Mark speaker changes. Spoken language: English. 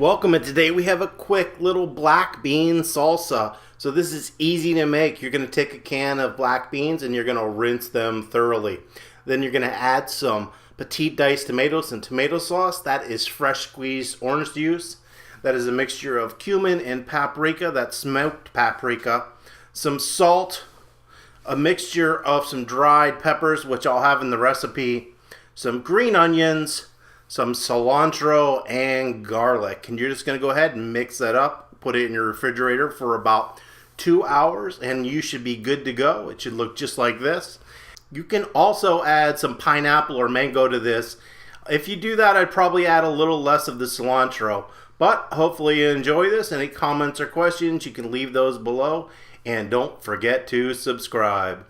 Speaker 1: Welcome, and today we have a quick little black bean salsa. So this is easy to make. You're going to take a can of black beans and you're going to rinse them thoroughly. Then you're going to add some petite diced tomatoes and tomato sauce. That is fresh squeezed orange juice. That is a mixture of cumin and paprika, that's smoked paprika. Some salt, a mixture of some dried peppers, which I'll have in the recipe. Some green onions, some cilantro, and garlic. And you're just going to go ahead and mix that up, put it in your refrigerator for about 2 hours, and you should be good to go. It should look just like this. You can also add some pineapple or mango to this. If you do that, I'd probably add a little less of the cilantro. But hopefully you enjoy this. Any comments or questions, you can leave those below. And don't forget to subscribe.